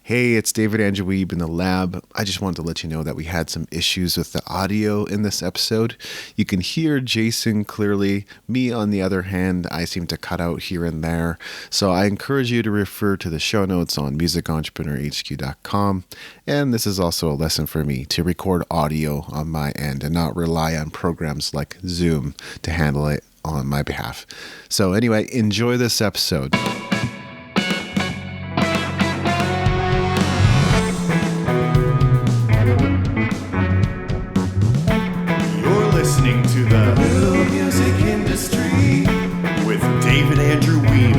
Hey, it's David Andrew Weeb in the lab. I just wanted to let you know that we had some issues with the audio in this episode. You can hear Jason clearly. Me, on the other hand, I seem to cut out here and there. So I encourage you to refer to the show notes on musicentrepreneurhq.com. And this is also a lesson for me to record audio on my end and not rely on programs like Zoom to handle it on my behalf. So anyway, enjoy this episode. Listening to the New Music Industry with David Andrew Weeb.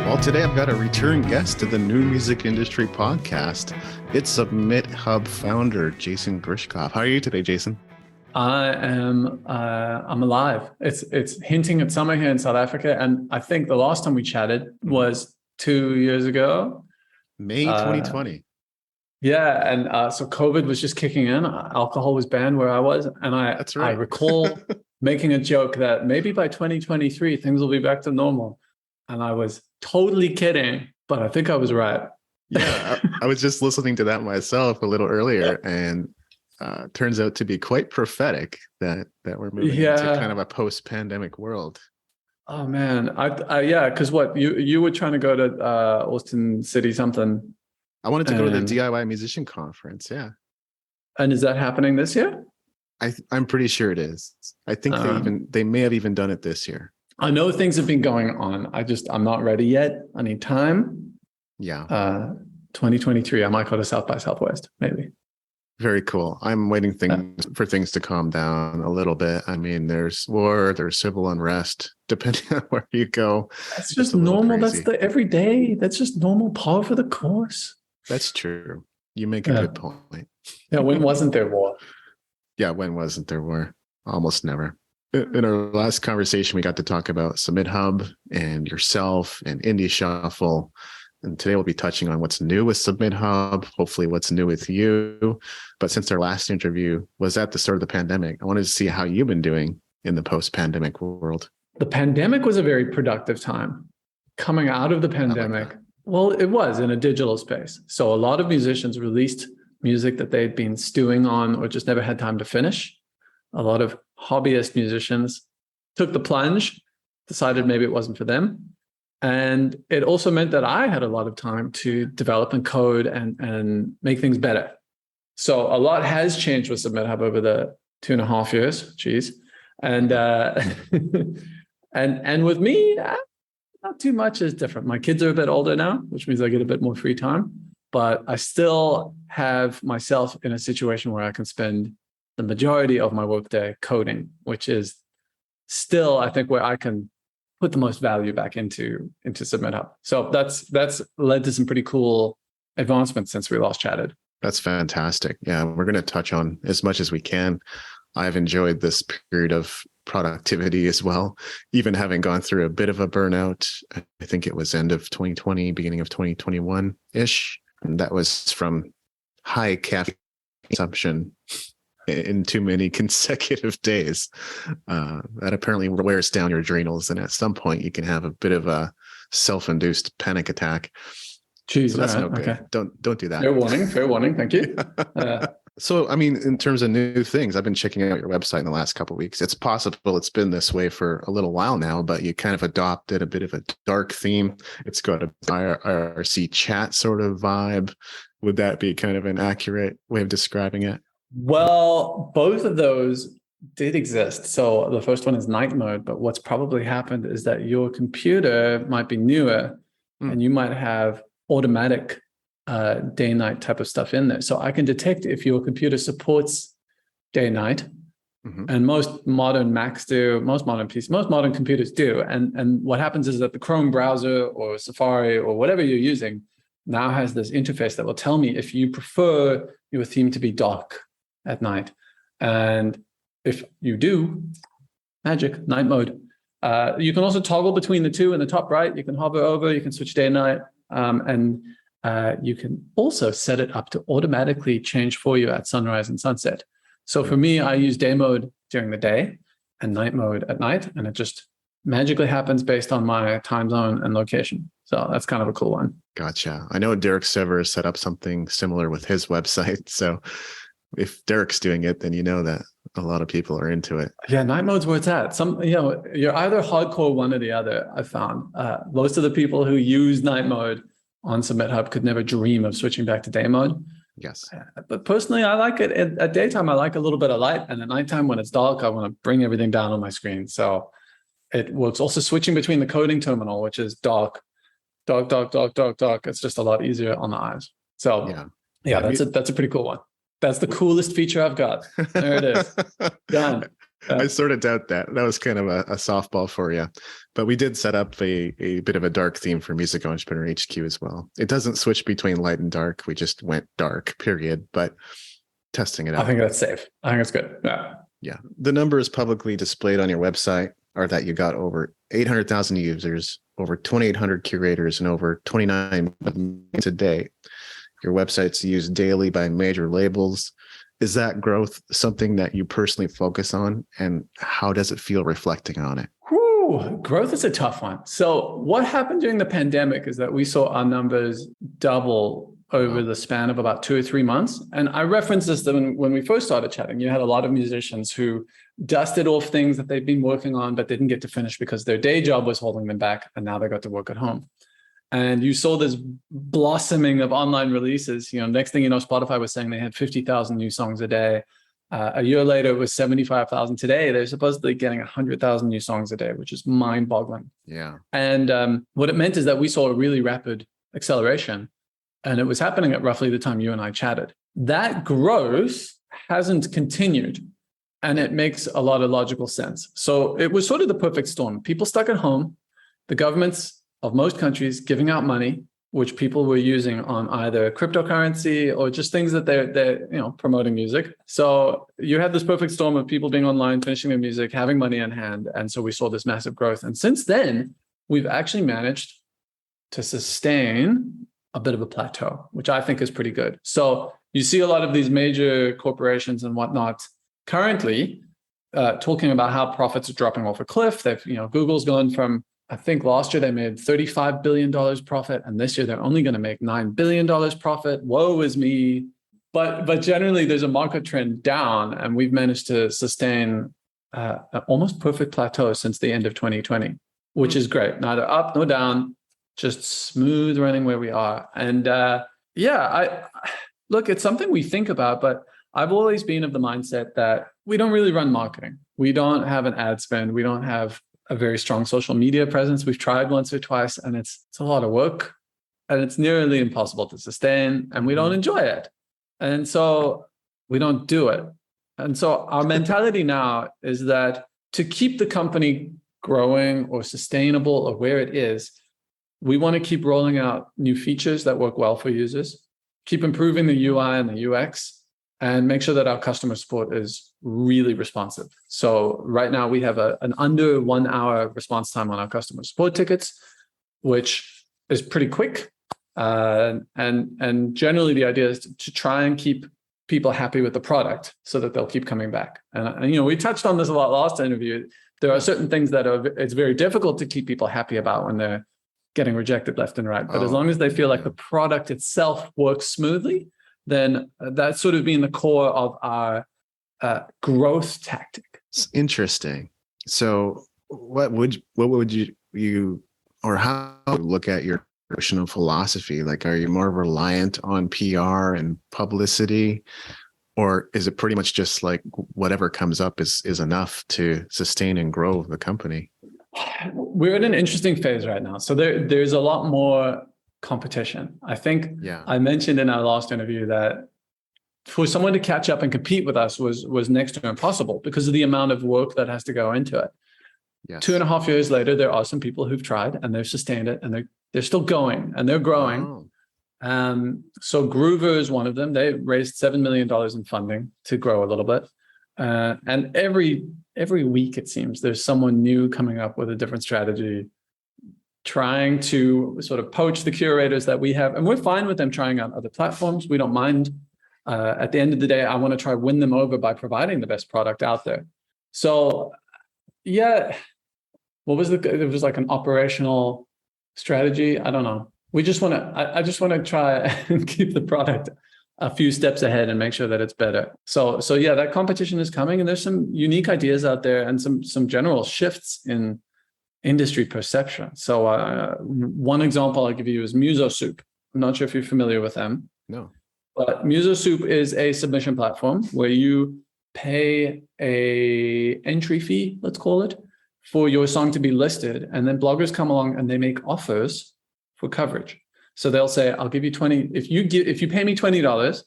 Well, today I've got a return guest to the New Music Industry podcast. It's SubmitHub founder Jason Grishkoff. How are you today, Jason? I'm alive. It's hinting at summer here in South Africa, and I think the last time we chatted was 2 years ago, May 2020. Yeah, and so COVID was just kicking in. Alcohol was banned where I was, and That's right. I recall making a joke that maybe by 2023 things will be back to normal, and I was totally kidding, but I think I was right. Yeah, I was just listening to that myself a little earlier, and turns out to be quite prophetic that we're moving into kind of a post-pandemic world. Oh man, because what you were trying to go to Austin City something. I wanted to go to the DIY musician conference. Yeah. And is that happening this year? I'm pretty sure it is. I think they may have even done it this year. I know things have been going on. I'm not ready yet. I need time. Yeah. 2023, I might go to South by Southwest, maybe. Very cool. I'm waiting for things to calm down a little bit. I mean, there's war, there's civil unrest, depending on where you go. That's just normal. Crazy. That's the everyday. That's just normal par for the course. That's true. You make a good point. Yeah, when wasn't there war? Yeah, when wasn't there war? Almost never. In our last conversation, we got to talk about SubmitHub and yourself and Indie Shuffle. And today we'll be touching on what's new with SubmitHub, hopefully what's new with you. But since our last interview was at the start of the pandemic, I wanted to see how you've been doing in the post-pandemic world. The pandemic was a very productive time. Coming out of the pandemic, well, it was in a digital space. So a lot of musicians released music that they'd been stewing on or just never had time to finish. A lot of hobbyist musicians took the plunge, decided maybe it wasn't for them. And it also meant that I had a lot of time to develop and code and make things better. So a lot has changed with SubmitHub over the 2.5 years. Geez. And and with me, not too much is different. My kids are a bit older now, which means I get a bit more free time. But I still have myself in a situation where I can spend the majority of my workday coding, which is still, I think, where I can put the most value back into SubmitHub. So that's led to some pretty cool advancements since we last chatted. That's fantastic. Yeah, we're going to touch on as much as we can. I've enjoyed this period of productivity as well, even having gone through a bit of a burnout. I think it was end of 2020, beginning of 2021-ish. And that was from high caffeine consumption in too many consecutive days. That apparently wears down your adrenals. And at some point you can have a bit of a self-induced panic attack. Jeez, so that's right, no good. Okay. Don't do that. Fair warning. Thank you. So, I mean, in terms of new things, I've been checking out your website in the last couple of weeks. It's possible it's been this way for a little while now, but you kind of adopted a bit of a dark theme. It's got a IRC chat sort of vibe. Would that be kind of an accurate way of describing it? Well, both of those did exist. So the first one is night mode, but what's probably happened is that your computer might be newer and you might have automatic day-night type of stuff in there. So I can detect if your computer supports day-night, and most modern Macs do, most modern PCs, most modern computers do. And what happens is that the Chrome browser or Safari or whatever you're using now has this interface that will tell me if you prefer your theme to be dark at night. And if you do, magic, night mode. You can also toggle between the two in the top right. You can hover over, you can switch day-night, and you can also set it up to automatically change for you at sunrise and sunset. So for me, I use day mode during the day and night mode at night, and it just magically happens based on my time zone and location. So that's kind of a cool one. Gotcha. I know Derek Sever set up something similar with his website. So if Derek's doing it, then you know that a lot of people are into it. Yeah, night mode's where it's at. You're either hardcore one or the other, I found. Most of the people who use night mode on SubmitHub could never dream of switching back to day mode. Yes. But personally, I like it. At daytime, I like a little bit of light. And at nighttime, when it's dark, I want to bring everything down on my screen. So it works. Also switching between the coding terminal, which is dark. It's just a lot easier on the eyes. So yeah, that's a pretty cool one. That's the coolest feature I've got. There it is. Done. I sort of doubt that. That was kind of a softball for you. But we did set up a bit of a dark theme for Music Entrepreneur HQ as well. It doesn't switch between light and dark. We just went dark, period. But testing it out. I think that's safe. I think that's good. Yeah. Yeah. The numbers publicly displayed on your website are that you got over 800,000 users, over 2,800 curators, and over 29 million a day. Your website's used daily by major labels. Is that growth something that you personally focus on, and how does it feel reflecting on it? Whew, growth is a tough one. So what happened during the pandemic is that we saw our numbers double over the span of about 2 or 3 months. And I referenced this when we first started chatting. You had a lot of musicians who dusted off things that they'd been working on, but didn't get to finish because their day job was holding them back. And now they got to work at home. And you saw this blossoming of online releases. Next thing you know, Spotify was saying they had 50,000 new songs a day. A year later, it was 75,000. Today, they're supposedly getting 100,000 new songs a day, which is mind-boggling. Yeah. And what it meant is that we saw a really rapid acceleration, and it was happening at roughly the time you and I chatted. That growth hasn't continued, and it makes a lot of logical sense. So it was sort of the perfect storm. People stuck at home. The governments of most countries giving out money, which people were using on either cryptocurrency or just things that they're promoting music. So you had this perfect storm of people being online, finishing their music, having money in hand. And so we saw this massive growth. And since then, we've actually managed to sustain a bit of a plateau, which I think is pretty good. So you see a lot of these major corporations and whatnot currently talking about how profits are dropping off a cliff. Google's gone from, I think last year they made $35 billion profit, and this year they're only going to make $9 billion profit. Woe is me. But generally, there's a market trend down, and we've managed to sustain an almost perfect plateau since the end of 2020, which is great. Neither up nor down, just smooth running where we are. And look, it's something we think about, but I've always been of the mindset that we don't really run marketing. We don't have an ad spend. We don't have a very strong social media presence. We've tried once or twice, and it's a lot of work, and it's nearly impossible to sustain, and we don't enjoy it. And so we don't do it. And so our mentality now is that to keep the company growing or sustainable or where it is, we want to keep rolling out new features that work well for users, keep improving the UI and the UX, and make sure that our customer support is really responsive. So right now we have an under 1 hour response time on our customer support tickets, which is pretty quick. And generally the idea is to try and keep people happy with the product so that they'll keep coming back. And we touched on this a lot last interview. There are certain things that it's very difficult to keep people happy about when they're getting rejected left and right. But as long as they feel like the product itself works smoothly, then that's sort of been the core of our growth tactic. It's interesting. So what would you or how would you look at your promotional philosophy? Like, are you more reliant on PR and publicity, or is it pretty much just like whatever comes up is enough to sustain and grow the company? We're in an interesting phase right now. So there's a lot more competition. I think I mentioned in our last interview that for someone to catch up and compete with us was next to impossible because of the amount of work that has to go into it. Yes. 2.5 years later, there are some people who've tried and they've sustained it, and they're still going and they're growing. So Groover is one of them. They raised $7 million in funding to grow a little bit. And every week, it seems, there's someone new coming up with a different strategy, trying to sort of poach the curators that we have. And we're fine with them trying out other platforms. We don't mind. At the end of the day, I want to try win them over by providing the best product out there. So, it was like an operational strategy. I don't know. We just want to, I just want to try and keep the product a few steps ahead and make sure that it's better. So yeah, that competition is coming, and there's some unique ideas out there and some general shifts in industry perception. So one example I'll give you is Muso Soup. I'm not sure if you're familiar with them. No. But Muso Soup is a submission platform where you pay a entry fee, let's call it, for your song to be listed. And then bloggers come along and they make offers for coverage. So they'll say, I'll give you 20, if you pay me $20,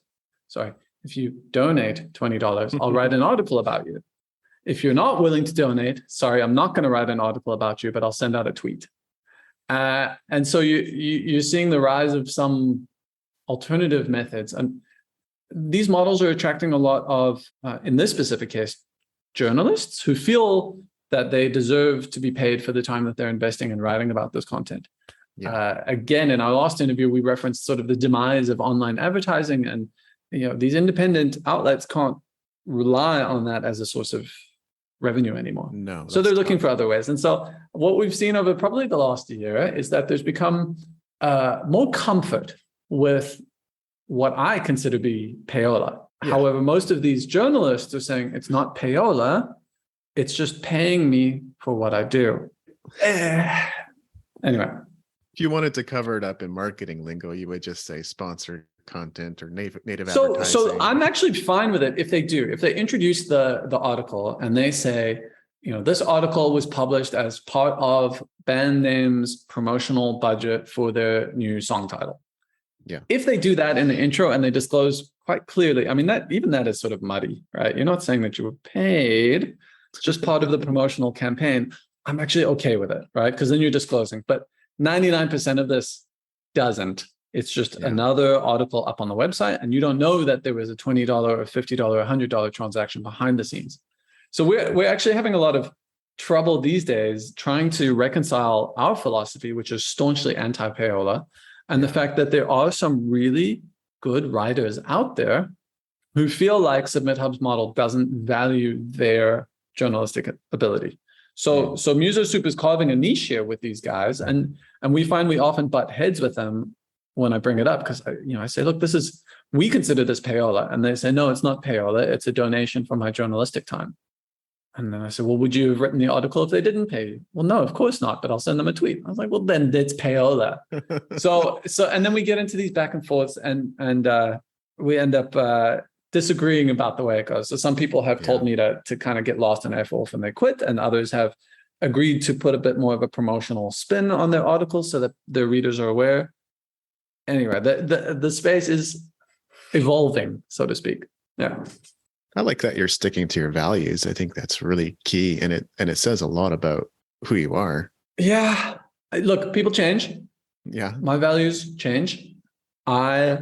if you donate $20, I'll write an article about you. If you're not willing to donate, sorry, I'm not going to write an article about you, but I'll send out a tweet. And so you're seeing the rise of some alternative methods. And these models are attracting a lot of, in this specific case, journalists who feel that they deserve to be paid for the time that they're investing in writing about this content. Yeah. Again, in our last interview, we referenced sort of the demise of online advertising, and these independent outlets can't rely on that as a source of revenue anymore. No. So they're looking for other ways. And so what we've seen over probably the last year is that there's become more comfort with what I consider to be payola. Yeah. However, most of these journalists are saying it's not payola, it's just paying me for what I do. Anyway. If you wanted to cover it up in marketing lingo, you would just say sponsored content or native advertising. So I'm actually fine with it if they do. If they introduce the article and they say, this article was published as part of band name's promotional budget for their new song title. Yeah. If they do that in the intro and they disclose quite clearly, I mean, that is sort of muddy, right? You're not saying that you were paid. It's just part of the promotional campaign. I'm actually okay with it, right? Because then you're disclosing. But 99% of this doesn't. It's just another article up on the website, and you don't know that there was a $20 or $50 or $100 transaction behind the scenes. So we're actually having a lot of trouble these days trying to reconcile our philosophy, which is staunchly anti-payola, and the fact that there are some really good writers out there who feel like SubmitHub's model doesn't value their journalistic ability. So Muso Soup is carving a niche here with these guys, and we find we often butt heads with them when I bring it up, because I say, look, we consider this payola, and they say, no, it's not payola, it's a donation from my journalistic time. And then I said, well, would you have written the article if they didn't pay you? Well, no, of course not, but I'll send them a tweet. I was like, well, then it's payola. so and then we get into these back and forths, and we end up disagreeing about the way it goes. So some people have told me to kind of get lost in F-Wolf and they quit, and others have agreed to put a bit more of a promotional spin on their articles so that their readers are aware. Anyway, the space is evolving, so to speak. Yeah. I like that you're sticking to your values. I think that's really key, and it says a lot about who you are. Yeah. Look, people change. Yeah. My values change. A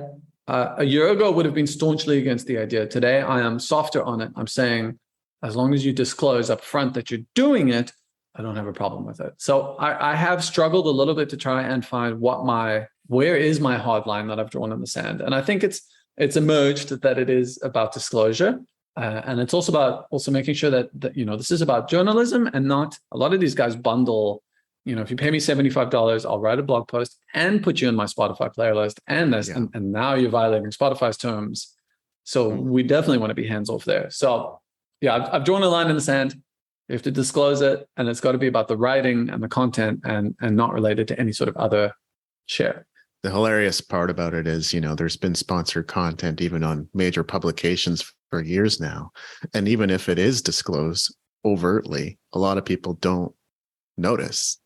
year ago would have been staunchly against the idea. Today, I am softer on it. I'm saying, as long as you disclose up front that you're doing it, I don't have a problem with it. So I have struggled a little bit to try and find where is my hard line that I've drawn in the sand. And I think it's emerged that it is about disclosure. And it's also about making sure that this is about journalism, and not a lot of these guys bundle. If you pay me $75, I'll write a blog post and put you in my Spotify playlist, and now you're violating Spotify's terms. So we definitely want to be hands off there. So yeah, I've drawn a line in the sand. You have to disclose it, and it's got to be about the writing and the content, and not related to any sort of other share. The hilarious part about it is, there's been sponsored content even on major publications for years now. And even if it is disclosed overtly, a lot of people don't notice.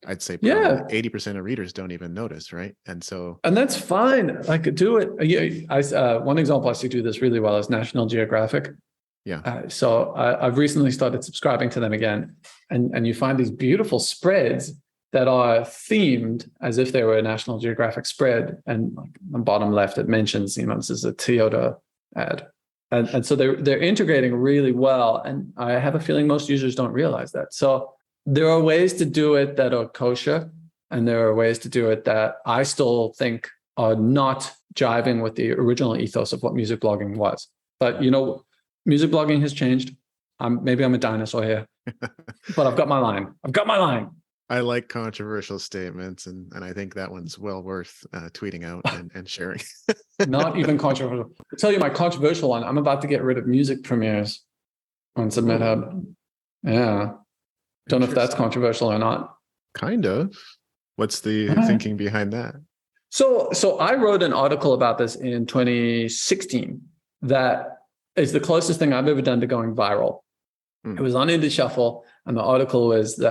I'd say probably 80% of readers don't even notice, right? And that's fine. I could do it. One example I see do this really well is National Geographic. Yeah. So I've recently started subscribing to them again, and you find these beautiful spreads that are themed as if they were a National Geographic spread. And like on the bottom left, it mentions, this is a Toyota ad. And so they're integrating really well. And I have a feeling most users don't realize that. So there are ways to do it that are kosher, and there are ways to do it that I still think are not jiving with the original ethos of what music blogging was. But, music blogging has changed. Maybe I'm a dinosaur here, but I've got my line. I like controversial statements, and I think that one's well worth tweeting out and sharing. Not even controversial. I'll tell you my controversial one. I'm about to get rid of music premieres on SubmitHub. Yeah. Don't know if that's controversial or not. Kind of. What's the thinking behind that? So I wrote an article about this in 2016 that is the closest thing I've ever done to going viral. It was on Indie Shuffle, and the article was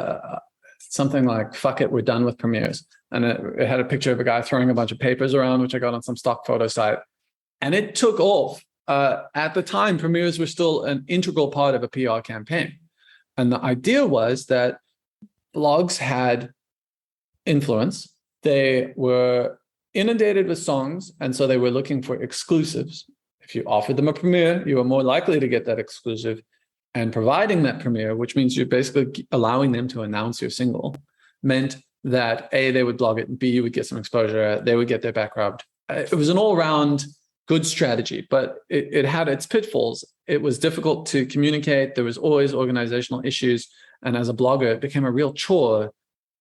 something like, fuck it, we're done with premieres. And it had a picture of a guy throwing a bunch of papers around, which I got on some stock photo site. And it took off. At the time, premieres were still an integral part of a PR campaign. And the idea was that blogs had influence. They were inundated with songs, and so they were looking for exclusives. If you offered them a premiere, you were more likely to get that exclusive. And providing that premiere, which means you're basically allowing them to announce your single, meant that A, they would blog it, and B, you would get some exposure, they would get their back rubbed. It was an all-round good strategy, but it had its pitfalls. It was difficult to communicate. There was always organizational issues. And as a blogger, it became a real chore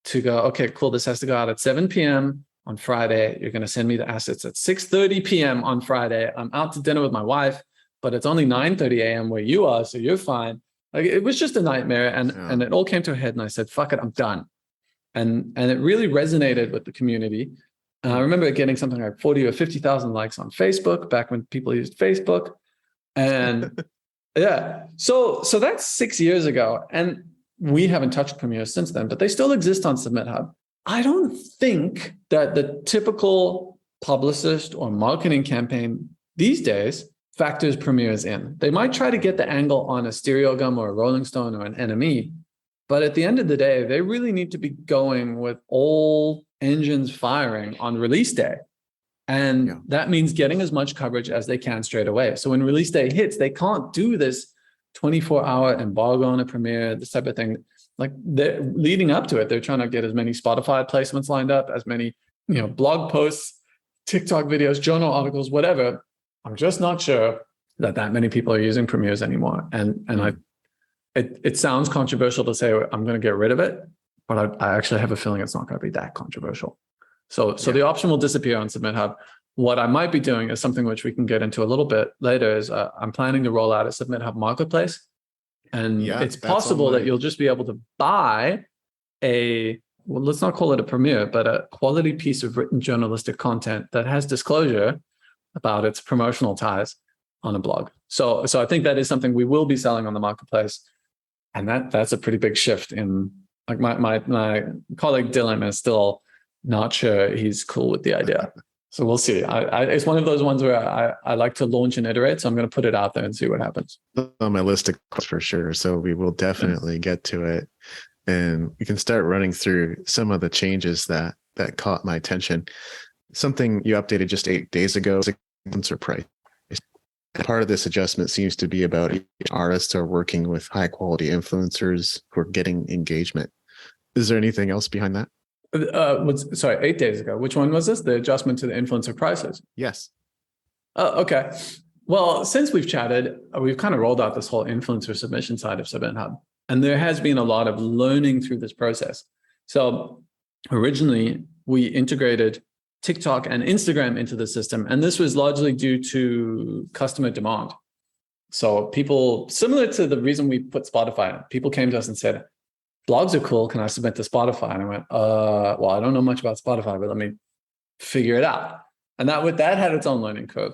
to go, okay, cool, this has to go out at 7 p.m. on Friday. You're going to send me the assets at 6:30 p.m. on Friday. I'm out to dinner with my wife, but it's only 9:30 a.m. where you are, so you're fine. Like, it was just a nightmare. And it all came to a head, and I said, fuck it, I'm done. And it really resonated with the community. I remember getting something like 40 or 50,000 likes on Facebook back when people used Facebook. And yeah, so that's 6 years ago. And we haven't touched premieres since then, but they still exist on SubmitHub. I don't think that the typical publicist or marketing campaign these days factors premieres in. They might try to get the angle on a Stereogum or a Rolling Stone or an NME, but at the end of the day, they really need to be going with all engines firing on release day. And that means getting as much coverage as they can straight away. So when release day hits, they can't do this 24-hour embargo on a premiere, this type of thing. Like, they're leading up to it, they're trying to get as many Spotify placements lined up, as many, blog posts, TikTok videos, journal articles, whatever. I'm just not sure that many people are using premieres anymore. And it sounds controversial to say I'm going to get rid of it, but I actually have a feeling it's not going to be that controversial. So the option will disappear on SubmitHub. What I might be doing is something which we can get into a little bit later. Is I'm planning to roll out a SubmitHub marketplace, and it's possible that you'll just be able to buy let's not call it a premiere, but a quality piece of written journalistic content that has disclosure about its promotional ties on a blog. So I think that is something we will be selling on the marketplace, and that's a pretty big shift in. Like, my colleague Dylan is still not sure he's cool with the idea. So we'll see. It's one of those ones where I like to launch and iterate. So I'm going to put it out there and see what happens. On my list of questions for sure. So we will definitely get to it. And we can start running through some of the changes that caught my attention. Something you updated just 8 days ago is influencer price. Part of this adjustment seems to be about artists are working with high quality influencers who are getting engagement. Is there anything else behind that? 8 days ago. Which one was this? The adjustment to the influencer prices? Yes. Okay. Well, since we've chatted, we've kind of rolled out this whole influencer submission side of SubmitHub. And there has been a lot of learning through this process. So originally, we integrated TikTok and Instagram into the system. And this was largely due to customer demand. So people, similar to the reason we put Spotify, people came to us and said, blogs are cool. Can I submit to Spotify? And I went, well, I don't know much about Spotify, but let me figure it out. And that had its own learning curve.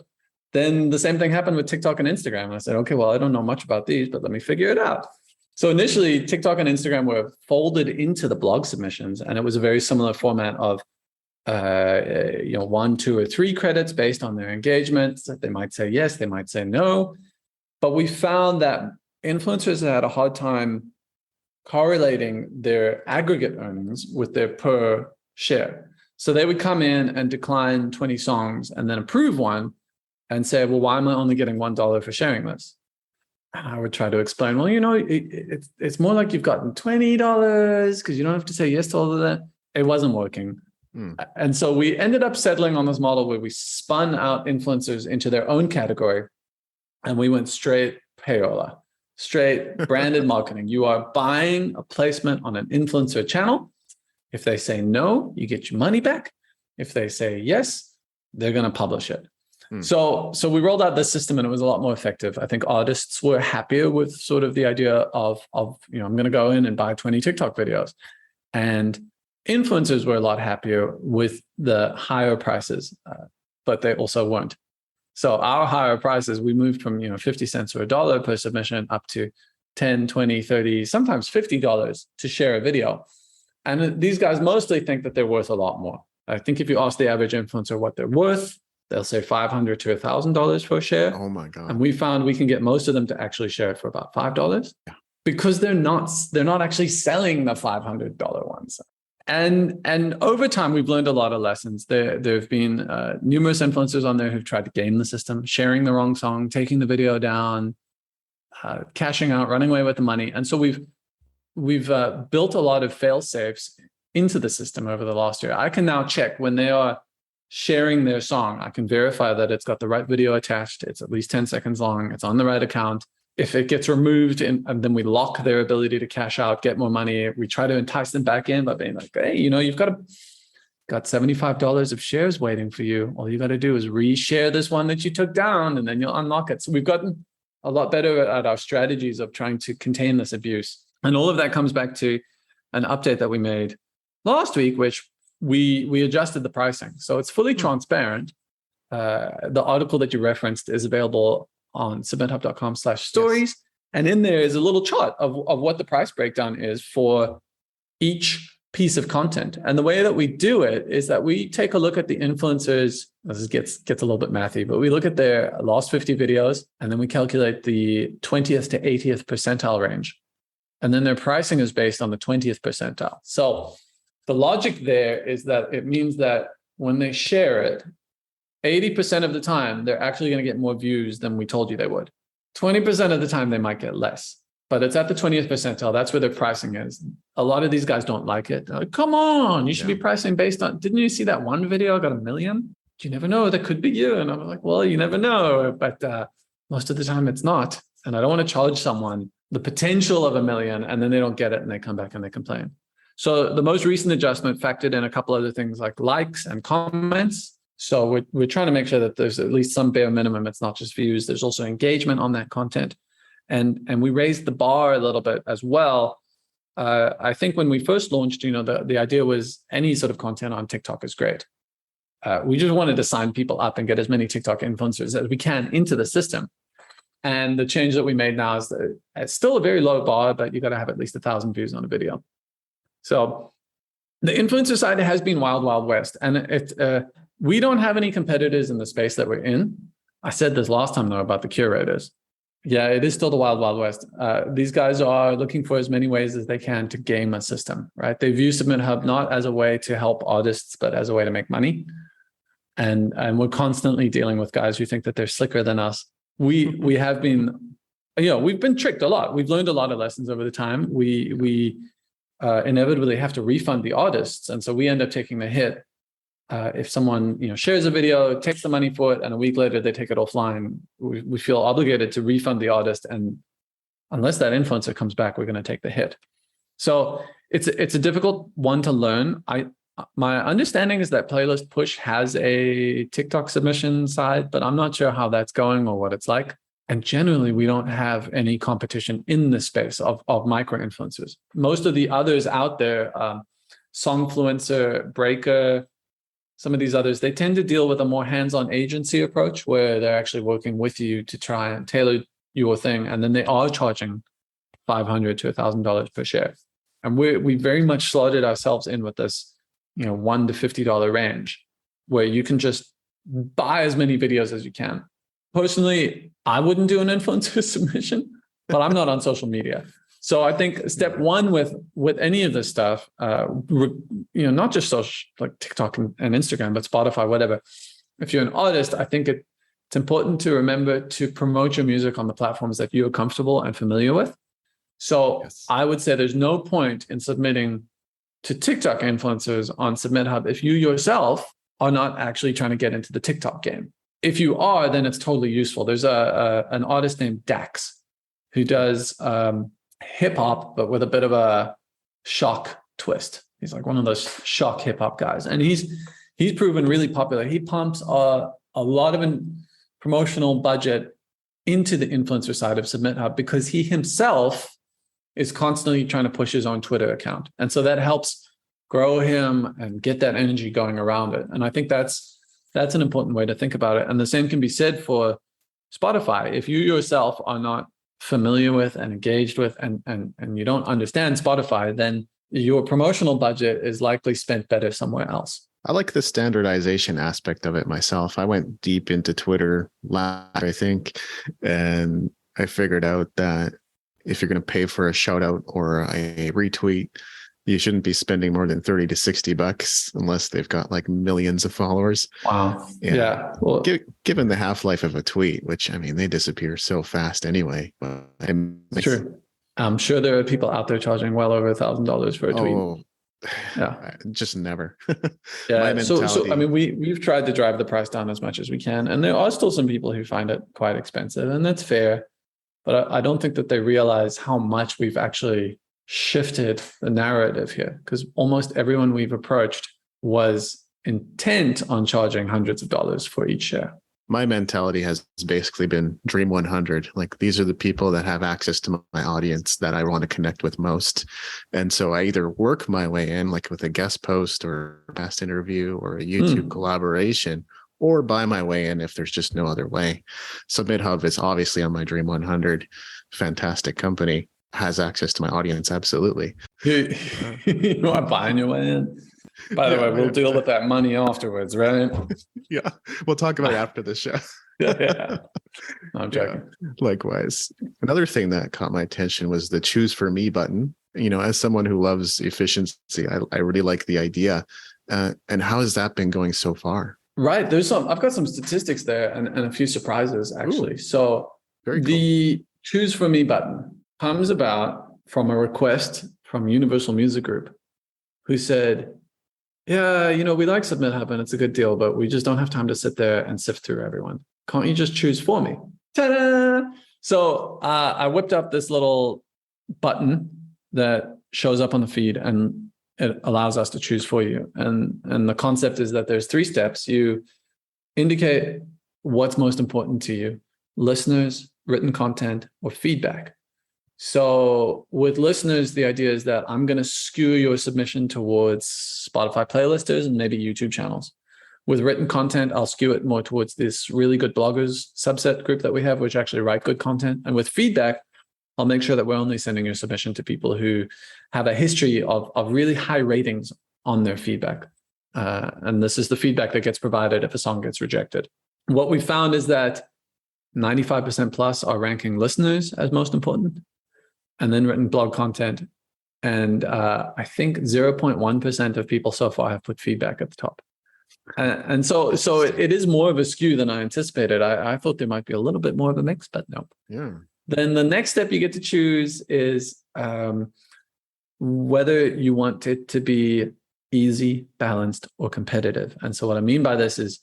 Then the same thing happened with TikTok and Instagram. And I said, okay, well, I don't know much about these, but let me figure it out. So initially, TikTok and Instagram were folded into the blog submissions. And it was a very similar format of 1, 2, or 3 credits based on their engagement. So they might say yes, they might say no. But we found that influencers had a hard time correlating their aggregate earnings with their per share. So they would come in and decline 20 songs and then approve one and say, well, why am I only getting $1 for sharing this? And I would try to explain, well, it's more like you've gotten $20 because you don't have to say yes to all of that. It wasn't working. And so we ended up settling on this model where we spun out influencers into their own category, and we went straight payola, straight branded marketing. You are buying a placement on an influencer channel, If they say no, you get your money back. If they say yes, they're going to publish it. So we rolled out this system and it was a lot more effective. I think artists were happier with sort of the idea of I'm going to go in and buy 20 TikTok videos. And influencers were a lot happier with the higher prices, but they also weren't. So our higher prices, we moved from 50 cents or $1 per submission up to 10, 20, 30, sometimes $50 to share a video. And these guys mostly think that they're worth a lot more. I think if you ask the average influencer what they're worth, they'll say $500 to $1,000 for a share. Oh my God. And we found we can get most of them to actually share it for about $5. Yeah. Because they're not actually selling the $500 ones. And over time, we've learned a lot of lessons. There have been numerous influencers on there who've tried to game the system, sharing the wrong song, taking the video down, cashing out, running away with the money. And so we've built a lot of fail safes into the system over the last year. I can now check when they are sharing their song. I can verify that it's got the right video attached. It's at least 10 seconds long. It's on the right account. If it gets removed and then we lock their ability to cash out, get more money, we try to entice them back in by being like, hey, you've got $75 of shares waiting for you. All you got to do is reshare this one that you took down and then you'll unlock it. So we've gotten a lot better at our strategies of trying to contain this abuse. And all of that comes back to an update that we made last week, which we adjusted the pricing. So it's fully transparent. The article that you referenced is available on submithub.com/stories. Yes. And in there is a little chart of what the price breakdown is for each piece of content. And the way that we do it is that we take a look at the influencers. This gets a little bit mathy, but we look at their last 50 videos and then we calculate the 20th to 80th percentile range. And then their pricing is based on the 20th percentile. So the logic there is that it means that when they share it, 80% of the time, they're actually going to get more views than we told you they would. 20% of the time, they might get less. But it's at the 20th percentile. That's where their pricing is. A lot of these guys don't like it. They're like, come on, you should be pricing based on, didn't you see that one video got 1 million? You never know, that could be you. And I'm like, well, you never know. But most of the time, it's not. And I don't want to charge someone the potential of 1 million, and then they don't get it and they come back and they complain. So the most recent adjustment factored in a couple other things like likes and comments. So we're trying to make sure that there's at least some bare minimum. It's not just views. There's also engagement on that content. And we raised the bar a little bit as well. I think when we first launched, the idea was any sort of content on TikTok is great. We just wanted to sign people up and get as many TikTok influencers as we can into the system. And the change that we made now is that it's still a very low bar, but you got to have at least 1,000 views on a video. So the influencer side has been wild, wild west. And we don't have any competitors in the space that we're in. I said this last time, though, about the curators. Yeah, it is still the wild, wild west. These guys are looking for as many ways as they can to game a system, right? They view SubmitHub not as a way to help artists, but as a way to make money. And we're constantly dealing with guys who think that they're slicker than us. We have been, we've been tricked a lot. We've learned a lot of lessons over the time. We inevitably have to refund the artists. And so we end up taking the hit. If someone shares a video, takes the money for it, and a week later they take it offline, we feel obligated to refund the artist. And unless that influencer comes back, we're going to take the hit. So it's a difficult one to learn. My understanding is that Playlist Push has a TikTok submission side, but I'm not sure how that's going or what it's like. And generally, we don't have any competition in the space of micro influencers. Most of the others out there, Songfluencer, Breaker, some of these others, they tend to deal with a more hands-on agency approach where they're actually working with you to try and tailor your thing. And then they are charging $500 to $1,000 per share. And we very much slotted ourselves in with this, $1 to $50 range where you can just buy as many videos as you can. Personally, I wouldn't do an influencer submission, but I'm not on social media. So I think step one with any of this stuff, not just social like TikTok and Instagram, but Spotify, whatever. If you're an artist, I think it's important to remember to promote your music on the platforms that you're comfortable and familiar with. So yes. I would say there's no point in submitting to TikTok influencers on SubmitHub if you yourself are not actually trying to get into the TikTok game. If you are, then it's totally useful. There's an artist named Dax who does hip hop, but with a bit of a shock twist. He's like one of those shock hip hop guys, and he's proven really popular. He pumps a lot of promotional budget into the influencer side of SubmitHub because he himself is constantly trying to push his own Twitter account, and so that helps grow him and get that energy going around it. And I think that's an important way to think about it. And the same can be said for Spotify. If you yourself are not familiar with and engaged with and you don't understand Spotify, then your promotional budget is likely spent better somewhere else. I like the standardization aspect of it myself. I went deep into Twitter last, I think, and I figured out that if you're going to pay for a shout out or a retweet, you shouldn't be spending more than $30 to $60 unless they've got like millions of followers. Wow. Yeah. Well, given the half-life of a tweet, which I mean, they disappear so fast anyway. True. I'm sure there are people out there charging well over $1,000 for a tweet. Oh, yeah. Just never. Yeah. So I mean, we've tried to drive the price down as much as we can. And there are still some people who find it quite expensive, and that's fair. But I don't think that they realize how much we've actually shifted the narrative here, because almost everyone we've approached was intent on charging hundreds of dollars for each share. My mentality has basically been Dream 100. Like, these are the people that have access to my audience that I want to connect with most. And so I either work my way in, like with a guest post or a past interview or a YouTube collaboration, or buy my way in if there's just no other way. SubmitHub is obviously on my Dream 100. Fantastic company. Has access to my audience. Absolutely. You are buying your way in. By the way, we'll deal with that money afterwards, right? Yeah. We'll talk about it after the show. Yeah. I'm joking. Yeah, likewise. Another thing that caught my attention was the choose for me button. You know, as someone who loves efficiency, I really like the idea. And how has that been going so far? Right. I've got some statistics there and a few surprises actually. Ooh, so the choose for me button comes about from a request from Universal Music Group, who said, yeah, you know, we like SubmitHub and it's a good deal, but we just don't have time to sit there and sift through everyone. Can't you just choose for me? Ta-da! So I whipped up this little button that shows up on the feed, and it allows us to choose for you. And the concept is that there's 3 steps. You indicate what's most important to you: listeners, written content, or feedback. So with listeners, the idea is that I'm going to skew your submission towards Spotify playlisters and maybe YouTube channels. With written content, I'll skew it more towards this really good bloggers subset group that we have, which actually write good content. And with feedback, I'll make sure that we're only sending your submission to people who have a history of really high ratings on their feedback. And this is the feedback that gets provided if a song gets rejected. What we found is that 95% plus are ranking listeners as most important, and then written blog content. And I think 0.1% of people so far have put feedback at the top. And so it is more of a skew than I anticipated. I thought there might be a little bit more of a mix, but no. Yeah. Then the next step you get to choose is whether you want it to be easy, balanced, or competitive. And so what I mean by this is,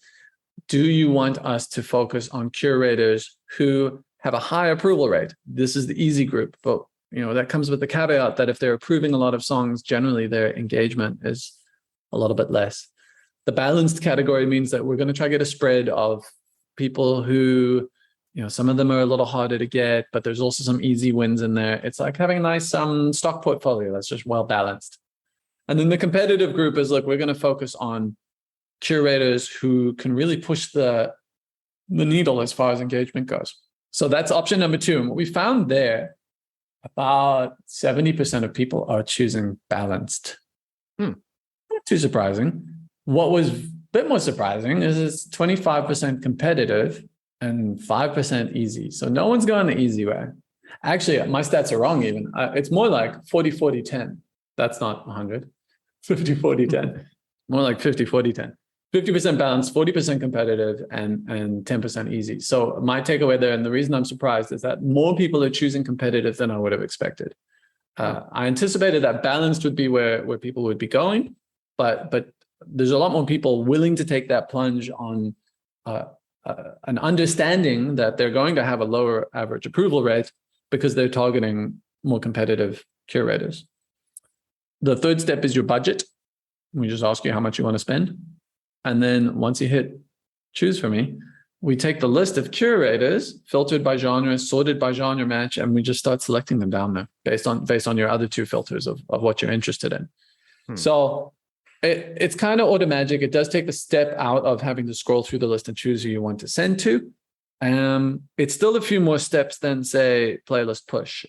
do you want us to focus on curators who have a high approval rate? This is the easy group, but you know, that comes with the caveat that if they're approving a lot of songs, generally their engagement is a little bit less. The balanced category means that we're going to try to get a spread of people who, you know, some of them are a little harder to get, but there's also some easy wins in there. It's like having a nice stock portfolio that's just well balanced. And then the competitive group is, look, we're going to focus on curators who can really push the needle as far as engagement goes. So that's option number 2. And what we found there, about 70% of people are choosing balanced. Not too surprising. What was a bit more surprising is it's 25% competitive and 5% easy. So no one's going the easy way. Actually, my stats are wrong even. It's more like 40-40-10. That's not 100. 50-40-10. More like 50-40-10. 50% balanced, 40% competitive, and 10% easy. So my takeaway there, and the reason I'm surprised, is that more people are choosing competitive than I would have expected. I anticipated that balanced would be where people would be going, but there's a lot more people willing to take that plunge on an understanding that they're going to have a lower average approval rate because they're targeting more competitive curators. The third step is your budget. We just ask you how much you want to spend. And then once you hit choose for me, we take the list of curators, filtered by genre, sorted by genre match, and we just start selecting them down there based on your other two filters of what you're interested in. So it's kind of automagic. It does take the step out of having to scroll through the list and choose who you want to send to. It's still a few more steps than, say, playlist push.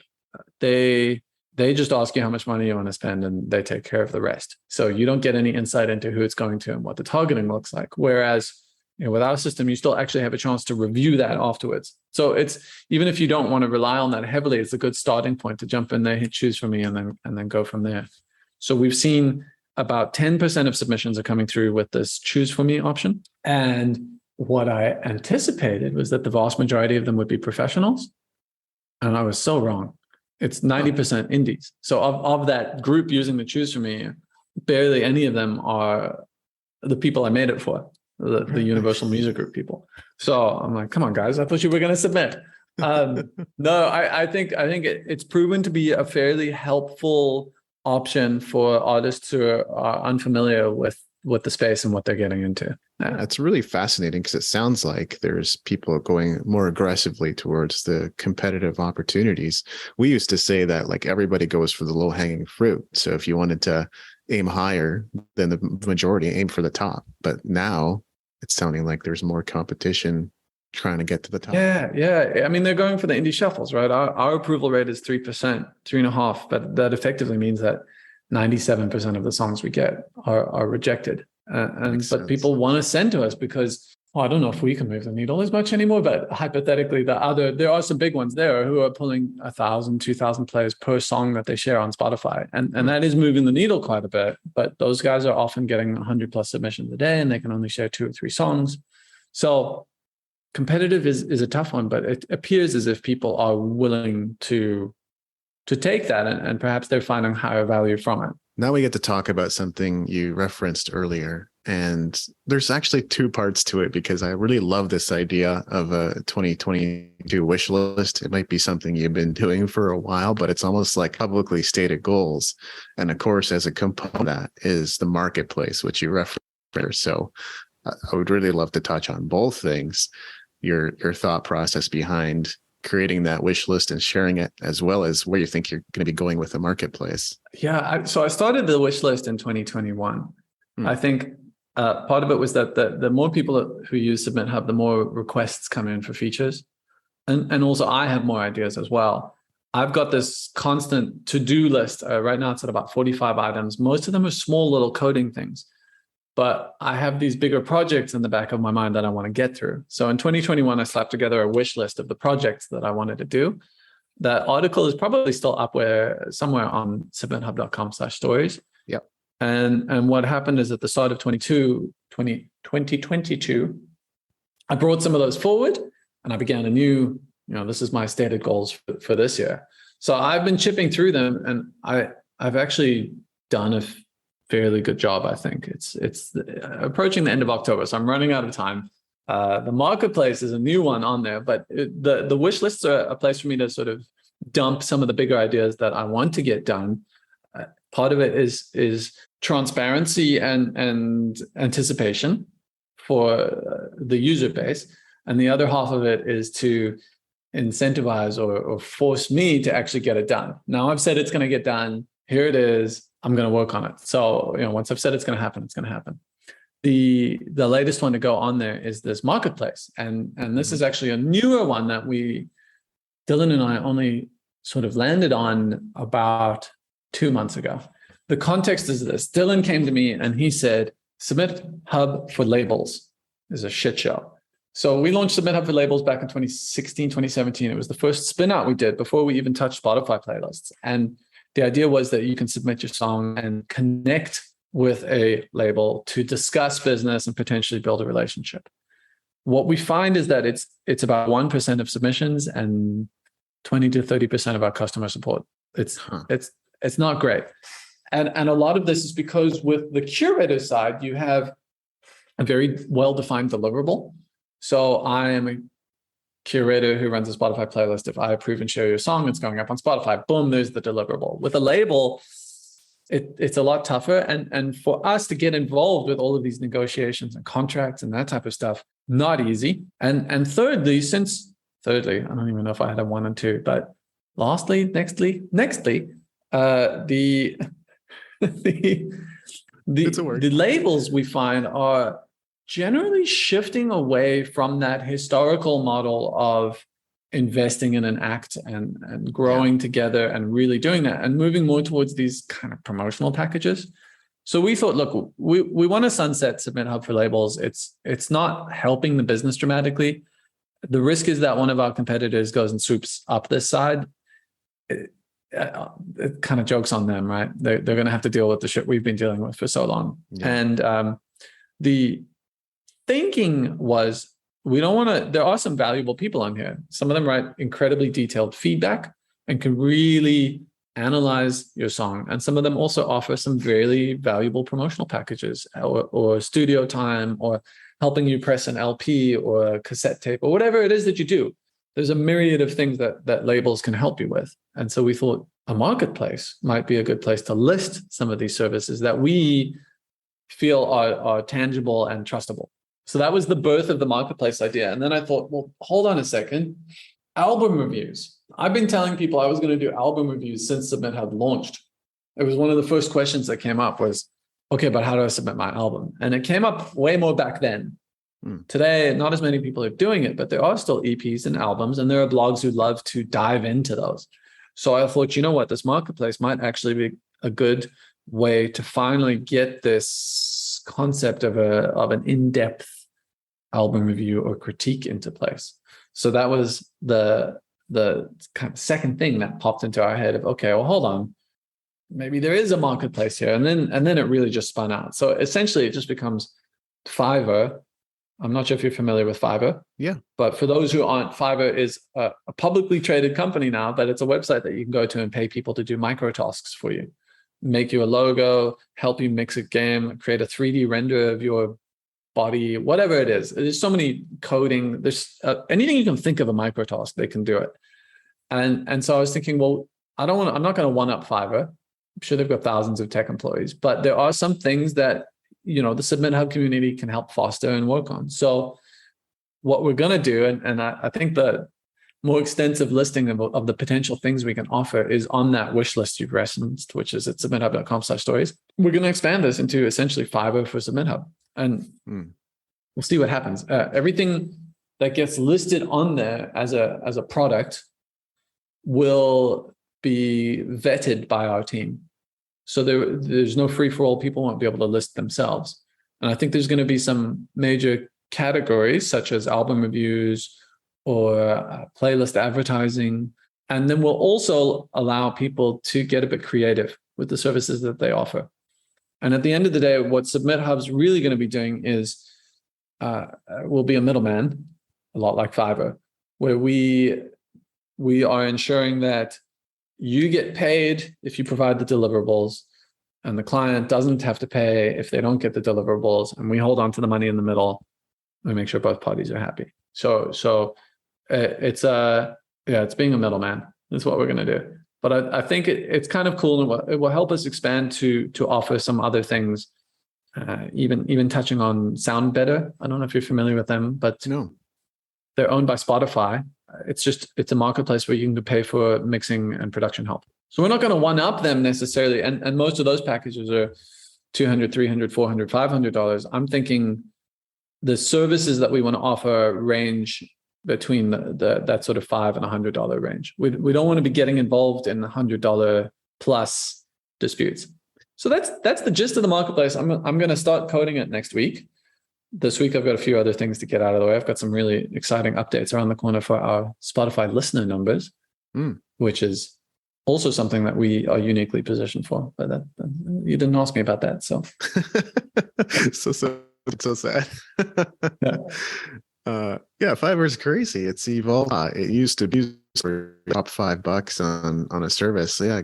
They just ask you how much money you want to spend, and they take care of the rest. So you don't get any insight into who it's going to and what the targeting looks like. Whereas, with our system, you still actually have a chance to review that afterwards. So it's, even if you don't want to rely on that heavily, it's a good starting point to jump in there, hit choose for me, and then go from there. So we've seen about 10% of submissions are coming through with this choose for me option. And what I anticipated was that the vast majority of them would be professionals. And I was so wrong. It's 90% indies. So of that group using the choose for me, barely any of them are the people I made it for, the Universal Music Group people. So I'm like, come on, guys, I thought you were going to submit. No, I think it's proven to be a fairly helpful option for artists who are unfamiliar with the space and what they're getting into. Yeah, it's really fascinating because it sounds like there's people going more aggressively towards the competitive opportunities. We used to say that like everybody goes for the low hanging fruit. So if you wanted to aim higher than the majority, aim for the top. But now it's sounding like there's more competition trying to get to the top. Yeah. I mean, they're going for the indie shuffles, right? Our approval rate is 3%, 3.5%, but that effectively means that 97% of the songs we get are rejected. But people want to send to us because, I don't know if we can move the needle as much anymore, but hypothetically, there are some big ones there who are pulling 1,000, 2,000 plays per song that they share on Spotify. And that is moving the needle quite a bit, but those guys are often getting 100 plus submissions a day and they can only share 2 or 3 songs. So competitive is a tough one, but it appears as if people are willing to take that and perhaps they're finding higher value from it. Now we get to talk about something you referenced earlier. And there's actually 2 parts to it because I really love this idea of a 2022 wish list. It might be something you've been doing for a while, but it's almost like publicly stated goals. And of course, as a component of that is the marketplace, which you referenced there. So I would really love to touch on both things, your thought process behind creating that wish list and sharing it, as well as where you think you're going to be going with the marketplace. Yeah. So I started the wish list in 2021. I think part of it was that the more people who use SubmitHub, the more requests come in for features. And also I have more ideas as well. I've got this constant to-do list. Right now it's at about 45 items. Most of them are small little coding things. But I have these bigger projects in the back of my mind that I want to get through. So in 2021, I slapped together a wish list of the projects that I wanted to do. That article is probably still up somewhere on submithub.com/stories. Yep. And what happened is at the start of 2022, I brought some of those forward and I began a new, this is my stated goals for this year. So I've been chipping through them and I've actually done a fairly good job. I think it's approaching the end of October, so I'm running out of time. The marketplace is a new one on there, but the wish lists are a place for me to sort of dump some of the bigger ideas that I want to get done. Part of it is transparency and anticipation for the user base, and the other half of it is to incentivize or force me to actually get it done. Now I've said it's going to get done. Here it is. I'm going to work on it. So, once I've said it's going to happen, it's going to happen. The latest one to go on there is this marketplace. And this is actually a newer one that Dylan and I only sort of landed on about 2 months ago. The context is this. Dylan came to me and he said, SubmitHub for labels is a shit show. So we launched SubmitHub for labels back in 2016, 2017. It was the first spin out we did before we even touched Spotify playlists. And the idea was that you can submit your song and connect with a label to discuss business and potentially build a relationship. What we find is that it's about 1% of submissions and 20 to 30% of our customer support. It's not great. And a lot of this is because with the curator side, you have a very well-defined deliverable. So I am a curator who runs a Spotify playlist. If I approve and share your song, it's going up on Spotify. Boom, there's the deliverable. With a label, it's a lot tougher. And for us to get involved with all of these negotiations and contracts and that type of stuff, not easy. And thirdly, I don't even know if I had a 1 and 2, but nextly, the the labels we find are generally shifting away from that historical model of investing in an act and growing together and really doing that, and moving more towards these kind of promotional packages. So we thought, look, we want to sunset SubmitHub for labels. It's not helping the business dramatically. The risk is that one of our competitors goes and swoops up this side. It kind of jokes on them, right? They're going to have to deal with the shit we've been dealing with for so long. Yeah. And the thinking was, we don't want to, there are some valuable people on here. Some of them write incredibly detailed feedback and can really analyze your song. And some of them also offer some very valuable promotional packages or studio time, or helping you press an LP or a cassette tape or whatever it is that you do. There's a myriad of things that labels can help you with. And so we thought a marketplace might be a good place to list some of these services that we feel are tangible and trustable. So that was the birth of the marketplace idea. And then I thought, well, hold on a second. Album reviews. I've been telling people I was going to do album reviews since SubmitHub launched. It was one of the first questions that came up was, okay, but how do I submit my album? And it came up way more back then. Today, not as many people are doing it, but there are still EPs and albums, and there are blogs who love to dive into those. So I thought, you know what, this marketplace might actually be a good way to finally get this concept of an in-depth album review or critique into place. So that was the kind of second thing that popped into our head of, okay, well, hold on, maybe there is a marketplace here. And then it really just spun out. So essentially it just becomes Fiverr. I'm not sure if you're familiar with Fiverr. Yeah. But for those who aren't, Fiverr is a publicly traded company now, but it's a website that you can go to and pay people to do micro tasks for you, make you a logo, help you mix a game, create a 3D render of your body, whatever it is. There's so many coding. There's anything you can think of a micro task, they can do it. And so I was thinking, well, I'm not going to one up Fiverr. I'm sure they've got thousands of tech employees, but there are some things that, you know, the SubmitHub community can help foster and work on. So what we're going to do, and I think the more extensive listing of the potential things we can offer is on that wish list you've referenced, which is at submithub.com/stories. We're going to expand this into essentially Fiverr for SubmitHub, and we'll see what happens. Everything that gets listed on there as a product will be vetted by our team. So there's no free-for-all. People won't be able to list themselves. And I think there's going to be some major categories such as album reviews or playlist advertising. And then we'll also allow people to get a bit creative with the services that they offer. And at the end of the day, what SubmitHub's really going to be doing is we'll be a middleman, a lot like Fiverr, where we are ensuring that you get paid if you provide the deliverables, and the client doesn't have to pay if they don't get the deliverables, and we hold on to the money in the middle. We make sure both parties are happy. So it's being a middleman. That's what we're going to do. But I think it's kind of cool, and it will help us expand to offer some other things, even touching on SoundBetter. I don't know if you're familiar with them, but no, they're owned by Spotify. It's a marketplace where you can pay for mixing and production help. So we're not going to one up them necessarily. And most of those packages are $200, $300, $400, $500. I'm thinking the services that we want to offer range between that sort of $5 and $100 range. We don't want to be getting involved in $100 plus disputes. So that's the gist of the marketplace. I'm going to start coding it next week. This week, I've got a few other things to get out of the way. I've got some really exciting updates around the corner for our Spotify listener numbers, which is also something that we are uniquely positioned for. But you didn't ask me about that, so so sad. Fiverr is crazy. It's evolved. It used to be for top $5 on a service. Yeah,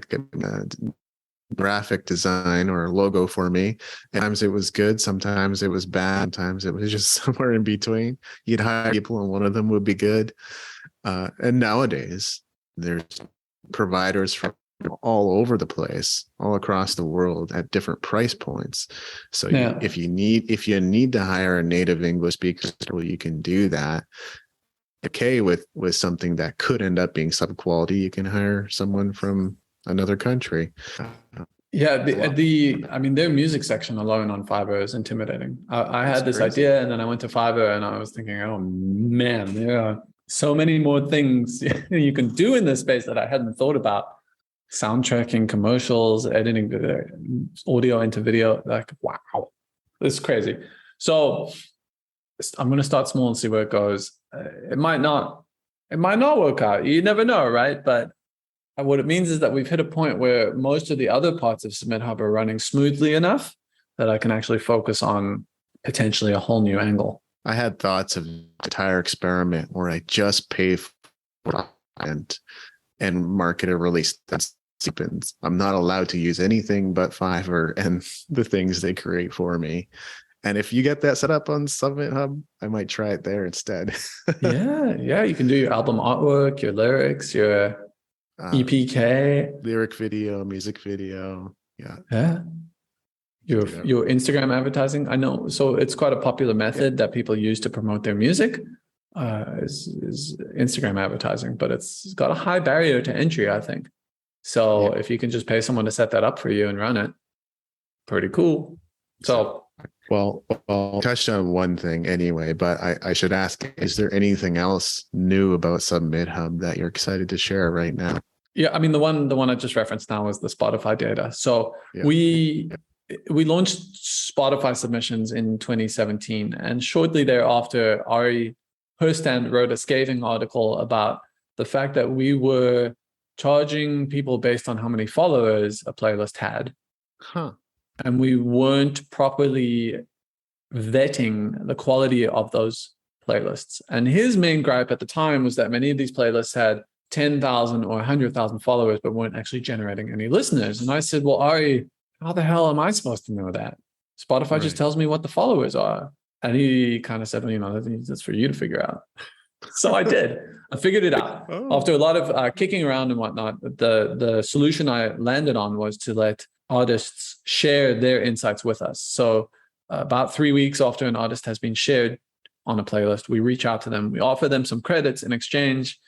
graphic design or logo for me. Sometimes it was good, sometimes it was bad, sometimes it was just somewhere in between. You'd hire people and one of them would be good. And nowadays there's providers from all over the place, all across the world at different price points. So Yeah. if you need to hire a native English speaker, you can do that. Okay, with something that could end up being sub quality, you can hire someone from another country. Yeah, their music section alone on Fiverr is intimidating. I had this idea, and then I went to Fiverr, and I was thinking, oh man, there are so many more things you can do in this space that I hadn't thought about. Soundtracking, commercials, editing video, audio into video. Like, wow, this is crazy. So I'm going to start small and see where it goes. It might not work out. You never know, right? But what it means is that we've hit a point where most of the other parts of SubmitHub are running smoothly enough that I can actually focus on potentially a whole new angle. I had thoughts of an entire experiment where I just pay for it and market a release that's sequence. I'm not allowed to use anything but Fiverr and the things they create for me. And if you get that set up on SubmitHub, I might try it there instead. Yeah. You can do your album artwork, your lyrics, your EPK, lyric video, music video. Yeah. Your Instagram advertising. I know. So it's quite a popular method that people use to promote their music. Is Instagram advertising, but it's got a high barrier to entry, I think. So if you can just pay someone to set that up for you and run it, pretty cool. So, well, I'll touch on one thing anyway, but I should ask, is there anything else new about SubmitHub that you're excited to share right now? Yeah, I mean, the one I just referenced now is the Spotify data. So we launched Spotify submissions in 2017, and shortly thereafter, Ari Herstand wrote a scathing article about the fact that we were charging people based on how many followers a playlist had. And we weren't properly vetting the quality of those playlists. And his main gripe at the time was that many of these playlists had 10,000 or 100,000 followers, but weren't actually generating any listeners. And I said, well, Ari, how the hell am I supposed to know that? Spotify just tells me what the followers are. And he kind of said, well, that's for you to figure out. So I did. I figured it out. After a lot of kicking around and whatnot, the solution I landed on was to let artists share their insights with us. So about 3 weeks after an artist has been shared on a playlist, we reach out to them. We offer them some credits in exchange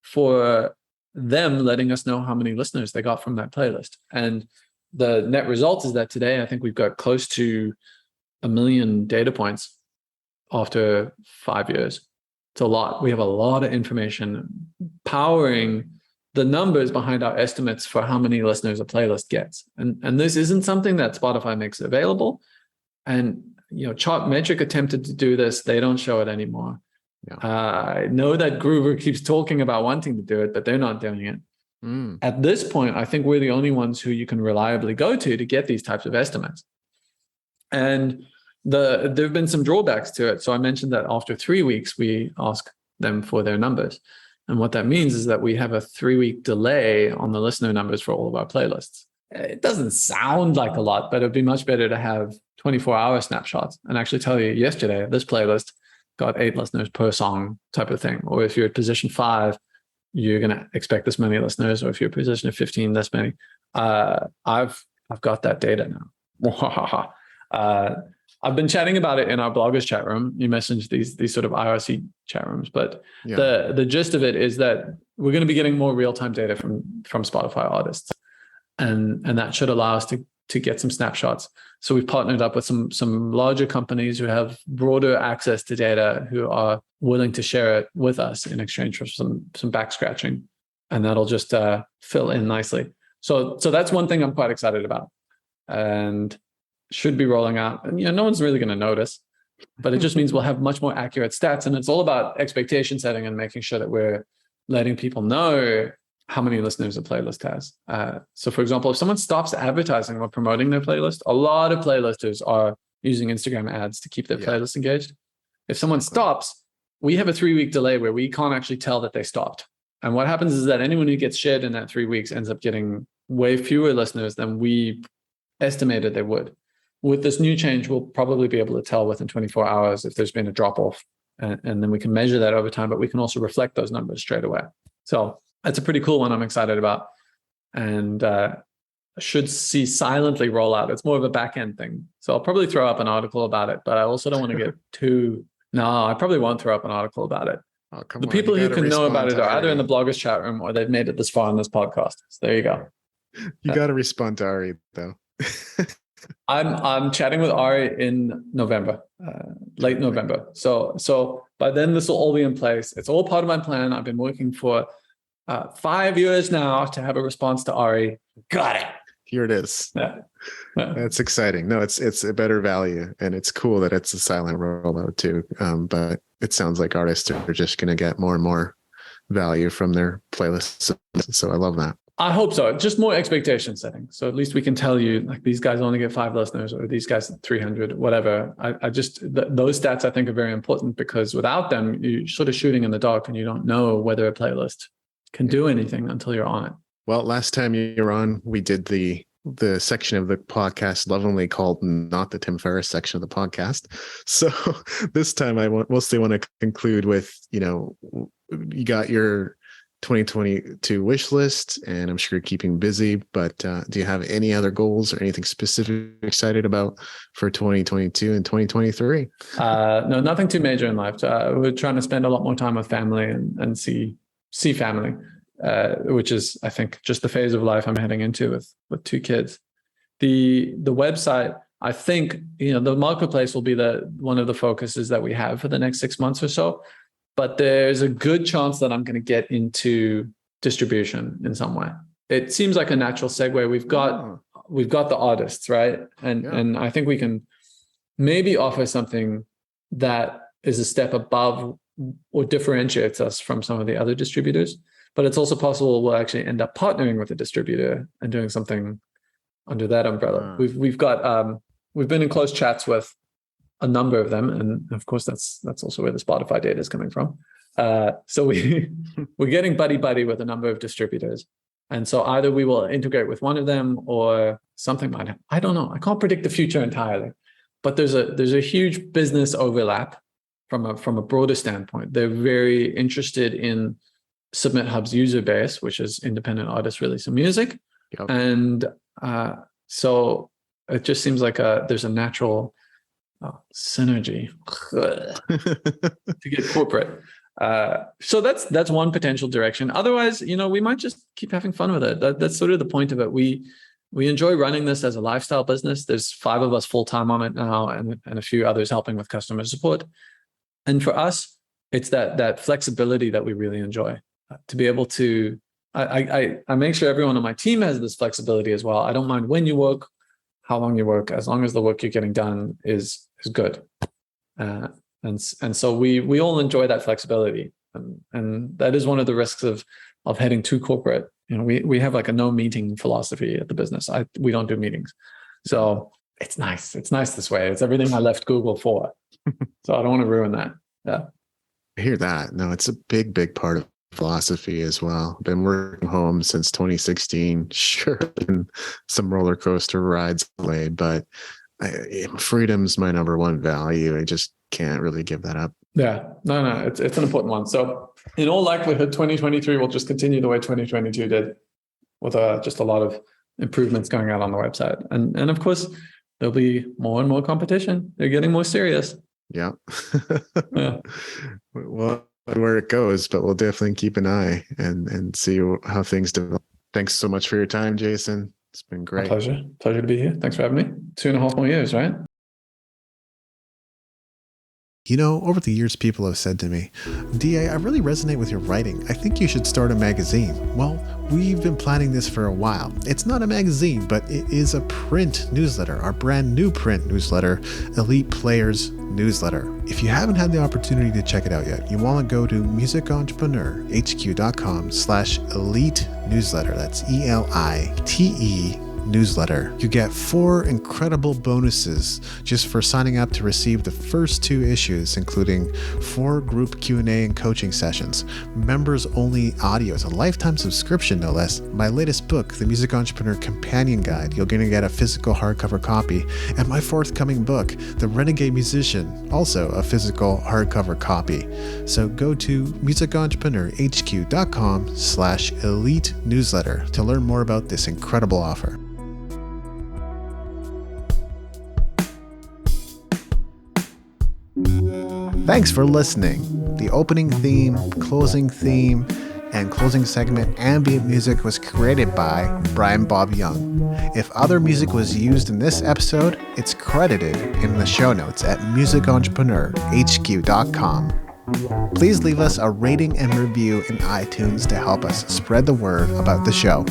for them letting us know how many listeners they got from that playlist. And the net result is that today, I think we've got close to 1 million data points after 5 years. It's a lot. We have a lot of information powering the numbers behind our estimates for how many listeners a playlist gets. And this isn't something that Spotify makes available. And, Chartmetric attempted to do this. They don't show it anymore. I know that Groover keeps talking about wanting to do it, but they're not doing it. At this point, I think we're the only ones who you can reliably go to get these types of estimates. And there have been some drawbacks to it. So I mentioned that after 3 weeks, we ask them for their numbers. And what that means is that we have a 3-week delay on the listener numbers for all of our playlists. It doesn't sound like a lot, but it'd be much better to have 24-hour snapshots and actually tell you yesterday, this playlist got 8 listeners per song type of thing. Or if you're at position 5, you're going to expect this many listeners. Or if you're at position of 15, this many. I've got that data now. I've been chatting about it in our bloggers chat room. You mentioned these sort of IRC chat rooms, but the gist of it is that we're going to be getting more real-time data from Spotify artists, and that should allow us to get some snapshots. So we've partnered up with some larger companies who have broader access to data, who are willing to share it with us in exchange for some back scratching, and that'll just fill in nicely. So that's one thing I'm quite excited about, and should be rolling out. And no one's really going to notice, but it just means we'll have much more accurate stats. And it's all about expectation setting and making sure that we're letting people know how many listeners a playlist has. So for example, if someone stops advertising or promoting their playlist, a lot of playlisters are using Instagram ads to keep their playlist engaged. If someone stops, we have a 3-week delay where we can't actually tell that they stopped. And what happens is that anyone who gets shared in that 3 weeks ends up getting way fewer listeners than we estimated they would. With this new change, we'll probably be able to tell within 24 hours if there's been a drop-off, and then we can measure that over time, but we can also reflect those numbers straight away. So that's a pretty cool one I'm excited about. and should see silently roll out. It's more of a back end thing. So I'll probably throw up an article about it, but I also don't want to get too. No, I probably won't throw up an article about it. Oh, come The on. people who can know about it are either in the Ari. bloggers chat room or they've made it this far in this podcast. So there you go. You got to respond to Ari, though. I'm chatting with Ari in November, late November. So by then this will all be in place. It's all part of my plan. I've been working for 5 years now to have a response to Ari. Got it. Here it is. Yeah. That's exciting. No, it's a better value, and it's cool that it's a silent rollout too. But it sounds like artists are just going to get more and more value from their playlists. So I love that. I hope so. Just more expectation setting. So at least we can tell you, like, these guys only get 5 listeners, or these guys 300, whatever. I just those stats I think are very important, because without them, you're sort of shooting in the dark, and you don't know whether a playlist can do anything until you're on it. Well, last time you were on, we did the section of the podcast lovingly called "Not the Tim Ferriss" section of the podcast. So this time I mostly want to conclude with, you got your 2022 wish list, and I'm sure you're keeping busy, but do you have any other goals or anything specific you're excited about for 2022 and 2023? No, nothing too major in life. We're trying to spend a lot more time with family and see family, which is, I think, just the phase of life I'm heading into with 2 kids. The website, I think, the marketplace will be one of the focuses that we have for the next 6 months or so. But there's a good chance that I'm going to get into distribution in some way. It seems like a natural segue. We've got the artists, right? And I think we can maybe offer something that is a step above or differentiates us from some of the other distributors. But it's also possible we'll actually end up partnering with a distributor and doing something under that umbrella. We've been in close chats with a number of them, and of course that's also where the Spotify data is coming from. So we're getting buddy with a number of distributors, and so either we will integrate with one of them or something might happen. I don't know. I can't predict the future entirely, but there's a huge business overlap from a broader standpoint. They're very interested in SubmitHub's user base, which is independent artists releasing music, and so it just seems like there's a natural synergy to get corporate. So that's one potential direction. Otherwise, we might just keep having fun with it. That's sort of the point of it. We enjoy running this as a lifestyle business. There's 5 of us full-time on it now, and a few others helping with customer support. And for us, it's that flexibility that we really enjoy. To be able to, I make sure everyone on my team has this flexibility as well. I don't mind when you work, how long you work, as long as the work you're getting done is good. And so we all enjoy that flexibility. And that is one of the risks of heading too corporate. We have like a no meeting philosophy at the business. We don't do meetings. So it's nice. It's nice this way. It's everything I left Google for. So I don't want to ruin that. Yeah. I hear that. No, it's a big part of philosophy as well. Been working home since 2016. Sure, been some roller coaster rides laid, but freedom's my number one value. I just can't really give that up. Yeah, no, it's an important one. So in all likelihood, 2023 will just continue the way 2022 did, with just a lot of improvements going out on the website. And of course, there'll be more and more competition. They're getting more serious. Yeah. Yeah. Well, where it goes, but we'll definitely keep an eye and see how things develop. Thanks so much for your time, Jason. It's been great. My pleasure to be here. Thanks for having me. 2.5 more years, right? Over the years, people have said to me, DA, I really resonate with your writing. I think you should start a magazine. Well, we've been planning this for a while. It's not a magazine, but it is a print newsletter, our brand new print newsletter, Elite Players Newsletter. If you haven't had the opportunity to check it out yet, you want to go to musicentrepreneur.hq.com/elite newsletter. That's ELITE newsletter. You get 4 incredible bonuses just for signing up to receive the first 2 issues, including 4 group Q&A and coaching sessions, members-only audios, a lifetime subscription no less, my latest book, The Music Entrepreneur Companion Guide. You're going to get a physical hardcover copy, and my forthcoming book, The Renegade Musician, also a physical hardcover copy. So go to musicentrepreneurhq.com/elite newsletter to learn more about this incredible offer. Thanks for listening. The opening theme, closing theme, and closing segment ambient music was created by Brian Bob Young. If other music was used in this episode, it's credited in the show notes at musicentrepreneurhq.com. Please leave us a rating and review in iTunes to help us spread the word about the show.